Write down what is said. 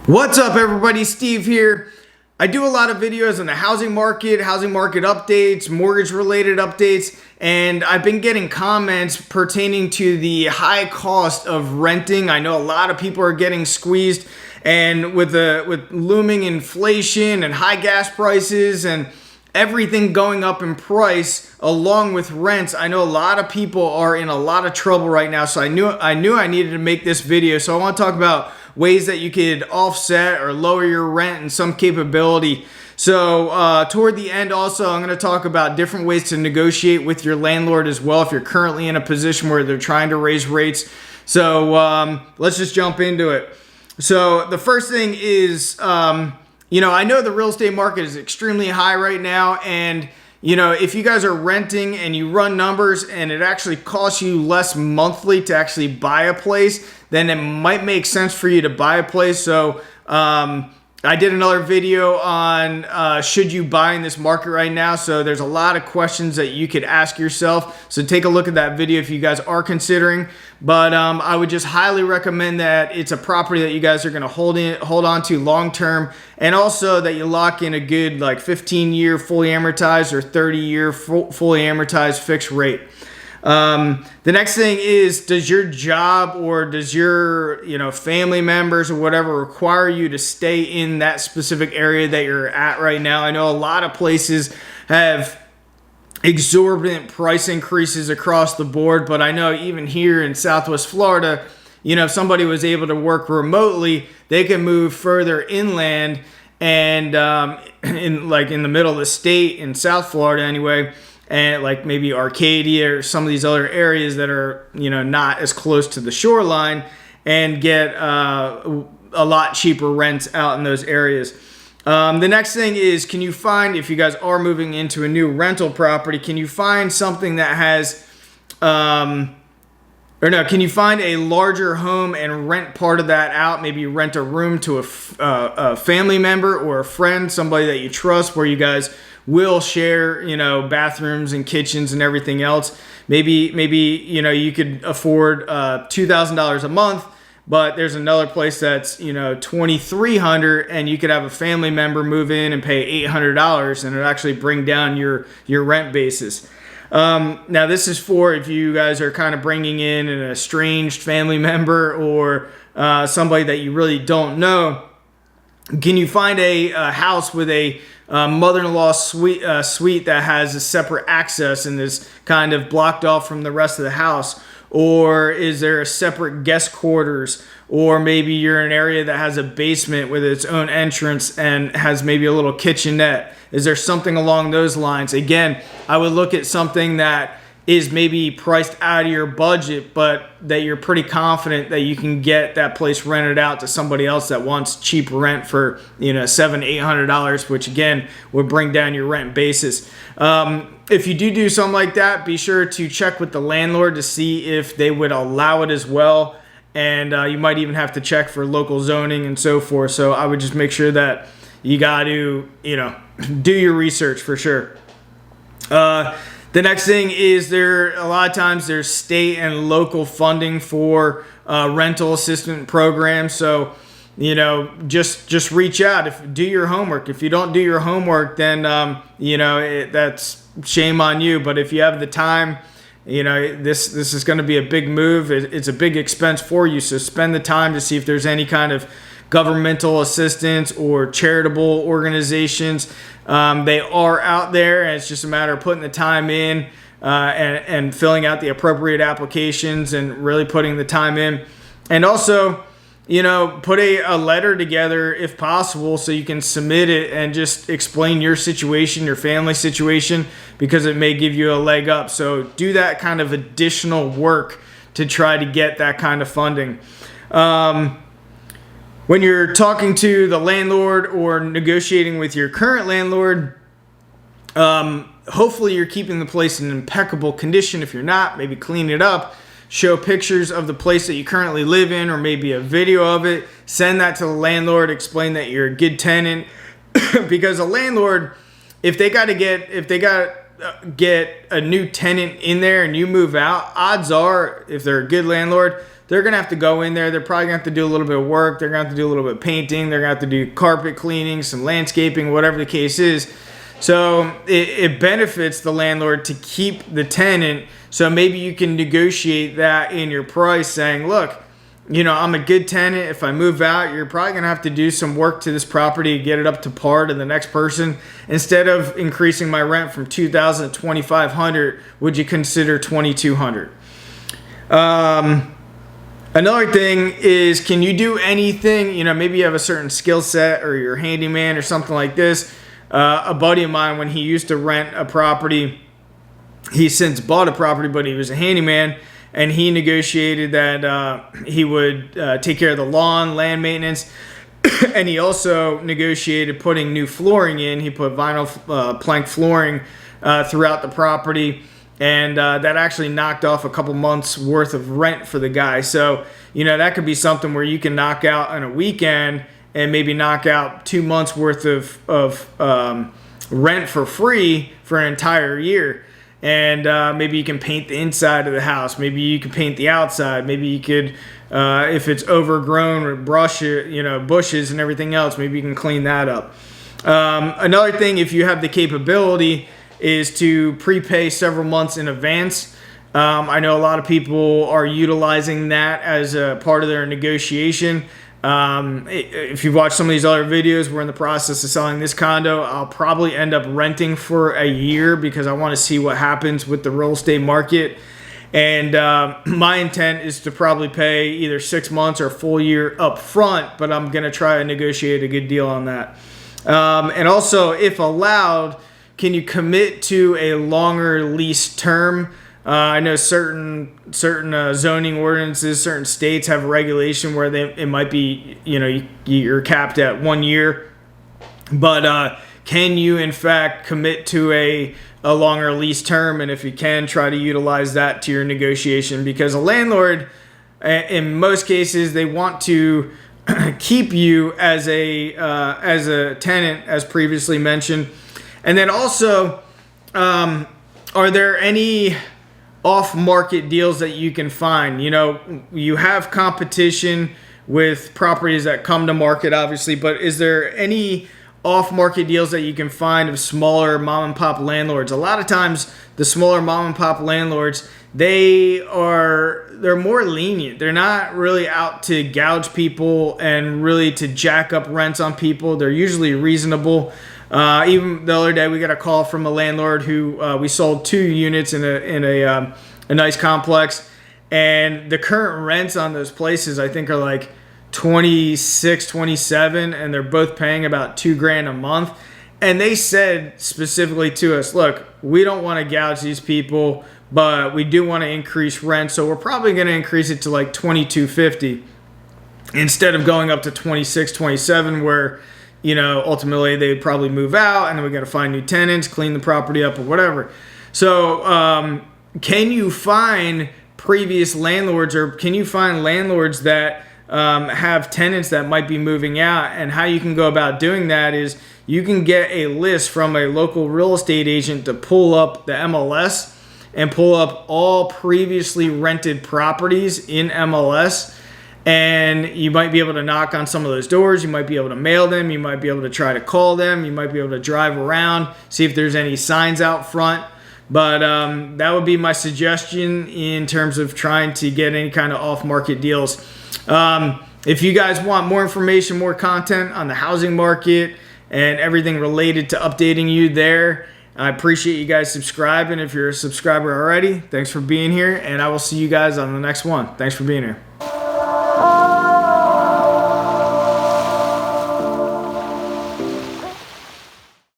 What's up, everybody? Steve here. I do a lot of videos on the housing market updates, mortgage related updates, and I've been getting comments pertaining to the high cost of renting. I know a lot of people are getting squeezed, and with looming inflation and high gas prices and everything going up in price along with rents, I know a lot of people are in a lot of trouble right now. So I knew I needed to make this video. So I want to talk about ways that you could offset or lower your rent and some capability. So toward the end also, I'm going to talk about different ways to negotiate with your landlord as well if you're currently in a position where they're trying to raise rates. So let's just jump into it. So the first thing is, I know the real estate market is extremely high right now, and if you guys are renting and you run numbers and it actually costs you less monthly to actually buy a place, then it might make sense for you to buy a place. So I did another video on should you buy in this market right now. So there's a lot of questions that you could ask yourself. So take a look at that video if you guys are considering. But I would just highly recommend that it's a property that you guys are going to hold on to long term, and also that you lock in a good 15-year fully amortized or 30-year fully amortized fixed rate. The next thing is, does your job or does your family members or whatever require you to stay in that specific area that you're at right now? I know a lot of places have exorbitant price increases across the board, but I know even here in Southwest Florida, if somebody was able to work remotely, they can move further inland and in the middle of the state in South Florida anyway, and maybe Arcadia or some of these other areas that are not as close to the shoreline, and get a lot cheaper rents out in those areas. The next thing is, can you find, if you guys are moving into a new rental property, can you find something that has can you find a larger home and rent part of that out? Maybe rent a room to a family member or a friend, somebody that you trust, where you guys will share, bathrooms and kitchens and everything else. Maybe you could afford $2,000 a month, but there's another place that's $2,300, and you could have a family member move in and pay $800, and it'll actually bring down your rent basis. Now this is for if you guys are kind of bringing in an estranged family member or somebody that you really don't know. Can you find a house with a mother-in-law suite that has a separate access and is kind of blocked off from the rest of the house? Or is there a separate guest quarters? Or maybe you're in an area that has a basement with its own entrance and has maybe a little kitchenette. Is there something along those lines? Again, I would look at something that is maybe priced out of your budget, but that you're pretty confident that you can get that place rented out to somebody else that wants cheap rent for $700-800, which again would bring down your rent basis. If you do something like that, be sure to check with the landlord to see if they would allow it as well, and you might even have to check for local zoning and so forth. So I would just make sure that you got to do your research for sure. The next thing is, a lot of times there's state and local funding for rental assistance programs. So, just reach out. Do your homework. If you don't do your homework, then, that's shame on you. But if you have the time, this is going to be a big move. It's a big expense for you. So spend the time to see if there's any kind of governmental assistance or charitable organizations. They are out there, and it's just a matter of putting the time in and filling out the appropriate applications and really putting the time in. And also, put a letter together if possible so you can submit it and just explain your situation, your family situation, because it may give you a leg up. So do that kind of additional work to try to get that kind of funding. When you're talking to the landlord or negotiating with your current landlord, hopefully you're keeping the place in impeccable condition. If you're not, maybe clean it up. Show pictures of the place that you currently live in, or maybe a video of it. Send that to the landlord. Explain that you're a good tenant, because a landlord, if they got to get a new tenant in there and you move out, odds are, if they're a good landlord, they're going to have to go in there. They're probably going to have to do a little bit of work. They're going to have to do a little bit of painting. They're going to have to do carpet cleaning, some landscaping, whatever the case is. So it benefits the landlord to keep the tenant. So maybe you can negotiate that in your price, saying, look, you know, I'm a good tenant. If I move out, you're probably going to have to do some work to this property to get it up to par to the next person. Instead of increasing my rent from $2,000 to $2,500, would you consider $2,200? Another thing is, can you do anything? You know, maybe you have a certain skill set, or you're a handyman or something like this. A buddy of mine, when he used to rent a property, he since bought a property, but he was a handyman, and he negotiated that he would take care of the lawn, land maintenance, and he also negotiated putting new flooring in. He put vinyl plank flooring throughout the property, and that actually knocked off a couple months worth of rent for the guy. So, you know, that could be something where you can knock out on a weekend and maybe knock out 2 months worth of rent for free for an entire year. And maybe you can paint the inside of the house. Maybe you can paint the outside. Maybe you could, if it's overgrown or bushes and everything else, maybe you can clean that up. Another thing, if you have the capability, is to prepay several months in advance. I know a lot of people are utilizing that as a part of their negotiation. If you've watched some of these other videos, we're in the process of selling this condo. I'll probably end up renting for a year because I want to see what happens with the real estate market. And my intent is to probably pay either 6 months or a full year up front, but I'm going to try to negotiate a good deal on that. And also, if allowed, can you commit to a longer lease term? I know certain zoning ordinances, certain states have a regulation where it might be, you know, you're capped at 1 year, but can you in fact commit to a longer lease term? And if you can, try to utilize that to your negotiation, because a landlord, in most cases, they want to keep you as a tenant, as previously mentioned. And then also, are there any off-market deals that you can find? You know, you have competition with properties that come to market, obviously, but is there any off-market deals that you can find of smaller mom-and-pop landlords? A lot of times, the smaller mom-and-pop landlords, they're more lenient. They're not really out to gouge people and really to jack up rents on people. They're usually reasonable. Even the other day, we got a call from a landlord who we sold 2 units in a nice complex, and the current rents on those places, I think, are like 26, 27, and they're both paying about $2,000 a month. And they said specifically to us, look, we don't want to gouge these people, but we do want to increase rent, so we're probably going to increase it to like $2,250 instead of going up to 26, 27, where, you know, ultimately they'd probably move out, and then we got to find new tenants, clean the property up, or whatever. So can you find previous landlords, or can you find landlords that have tenants that might be moving out? And how you can go about doing that is you can get a list from a local real estate agent to pull up the MLS and pull up all previously rented properties in MLS. And you might be able to knock on some of those doors. You might be able to mail them. You might be able to try to call them. You might be able to drive around, see if there's any signs out front. But that would be my suggestion in terms of trying to get any kind of off-market deals. If you guys want more information, more content on the housing market and everything related to updating you there, I appreciate you guys subscribing. If you're a subscriber already, thanks for being here, and I will see you guys on the next one. Thanks for being here.